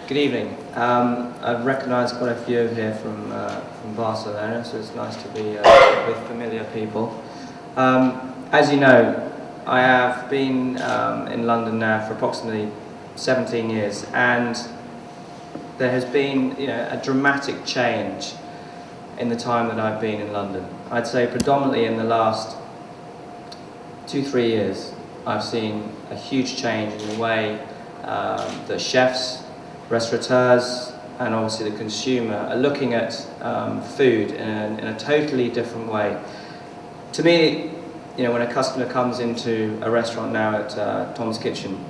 Good evening. I've recognised quite a few of here from Barcelona, so it's nice to be with familiar people. As you know, I have been in London now for approximately 17 years, and there has been, a dramatic change in the time that I've been in London. I'd say predominantly in the last 2-3 years, I've seen a huge change in the way that chefs, restaurateurs, and obviously the consumer are looking at food in a totally different way. To me, when a customer comes into a restaurant now at Tom's Kitchen,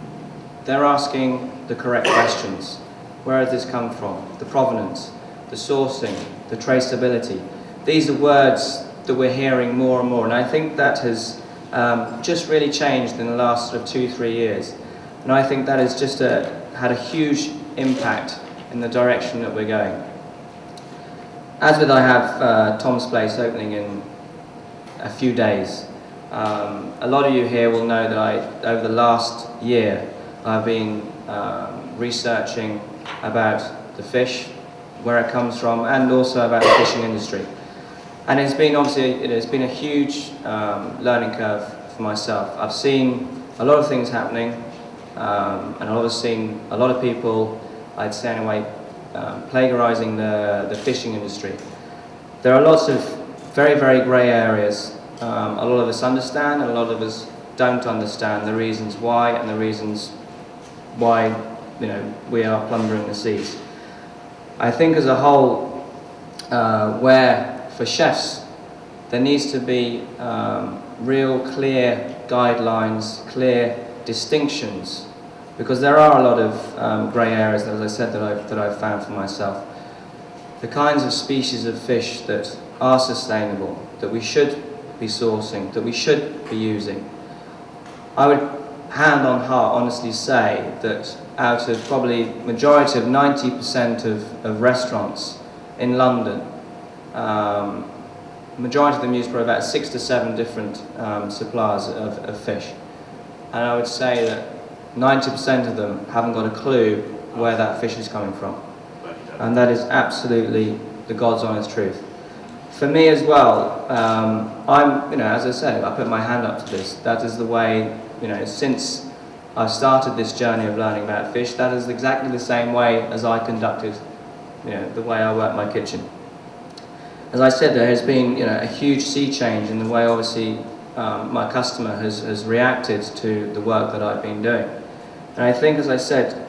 they're asking the correct questions. Where has this come from? The provenance, the sourcing, the traceability. These are words that we're hearing more and more, and I think that has just really changed in the last sort of 2-3 years. And I think that has just had a huge impact in the direction that we're going. As with I have Tom's Place opening in a few days. A lot of you here will know that over the last year, I've been researching about the fish, where it comes from, and also about the fishing industry. And it's been a huge learning curve for myself. I've seen a lot of things happening, and I've seen a lot of people, I'd say in a way, plagiarizing the fishing industry. There are lots of very, very grey areas. A lot of us understand, and a lot of us don't understand the reasons why, and the reasons why we are plundering the seas. I think as a whole, where for chefs there needs to be real clear guidelines, clear distinctions, because there are a lot of grey areas, as I said, that I've found for myself. The kinds of species of fish that are sustainable, that we should be sourcing, that we should be using. I would hand on heart honestly say that out of probably majority of 90% of restaurants in London, majority of them use probably about 6 to 7 different suppliers of fish. And I would say that 90% of them haven't got a clue where that fish is coming from. And that is absolutely the God's honest truth. For me as well, as I say, I put my hand up to this. That is the way, since I started this journey of learning about fish, that is exactly the same way as I conducted, the way I work my kitchen. As I said, there has been, a huge sea change in the way, obviously, my customer has reacted to the work that I've been doing. And I think, as I said,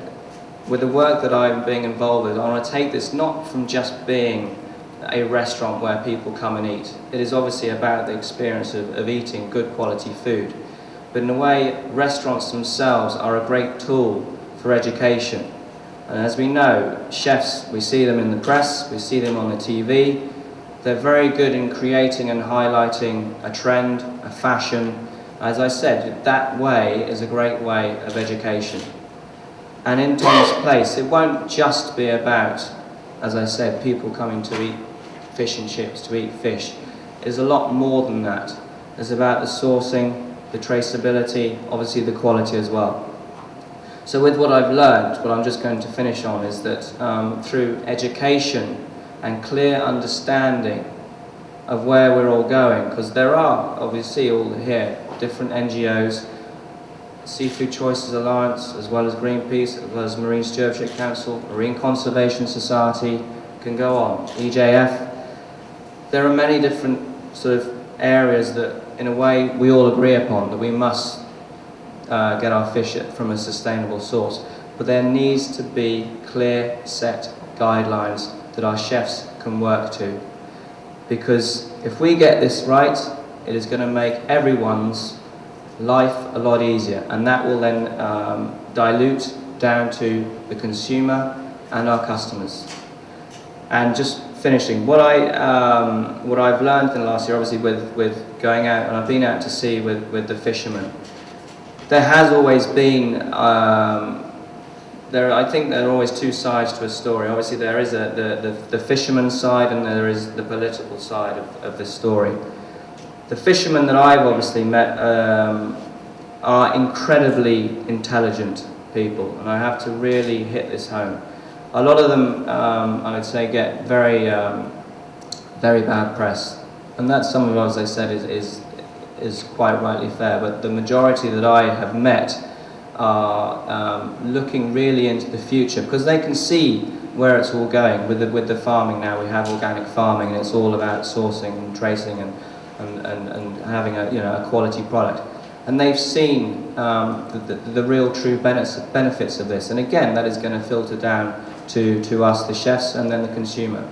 with the work that I'm being involved with, I want to take this not from just being a restaurant where people come and eat. It is obviously about the experience of eating good quality food. But in a way, restaurants themselves are a great tool for education. And as we know, chefs, we see them in the press, we see them on the TV. They're very good in creating and highlighting a trend, a fashion. As I said, that way is a great way of education. And in Tom's Place, it won't just be about, as I said, people coming to eat fish and chips, to eat fish. There's a lot more than that. It's about the sourcing, the traceability, obviously the quality as well. So with what I've learned, what I'm just going to finish on is that through education and clear understanding of where we're all going, because there are, obviously, all here, different NGOs, Seafood Choices Alliance, as well as Greenpeace, as well as Marine Stewardship Council, Marine Conservation Society, can go on, EJF. There are many different sort of areas that, in a way, we all agree upon, that we must get our fish from a sustainable source. But there needs to be clear, set guidelines that our chefs can work to. Because if we get this right, it is going to make everyone's life a lot easier, and that will then dilute down to the consumer and our customers. And just finishing, what I've learned in the last year, obviously with going out, and I've been out to sea with the fishermen, there has always been, I think there are always two sides to a story. Obviously there is the fisherman's side, and there is the political side of the story. The fishermen that I've obviously met are incredibly intelligent people, and I have to really hit this home. a lot of them, I would say, get very, very bad press, and that's some of, as I said, is quite rightly fair. But the majority that I have met are looking really into the future, because they can see where it's all going with the farming now. We have organic farming, and it's all about sourcing and tracing and having a quality product. And they've seen the real true benefits of this. And again, that is going to filter down to us, the chefs, and then the consumer.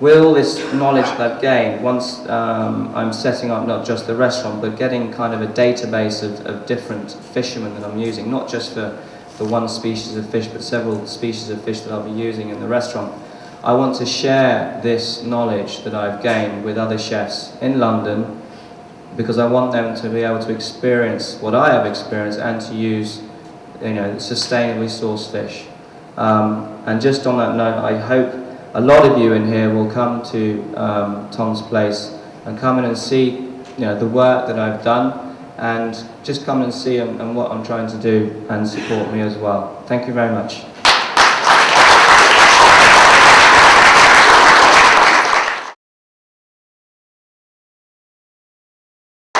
With all this knowledge that I've gained, once I'm setting up not just the restaurant, but getting kind of a database of different fishermen that I'm using, not just for one species of fish, but several species of fish that I'll be using in the restaurant. I want to share this knowledge that I've gained with other chefs in London, because I want them to be able to experience what I have experienced and to use, sustainably sourced fish. And just on that note, I hope a lot of you in here will come to Tom's place and come in and see, the work that I've done, and just come and see and what I'm trying to do, and support me as well. Thank you very much.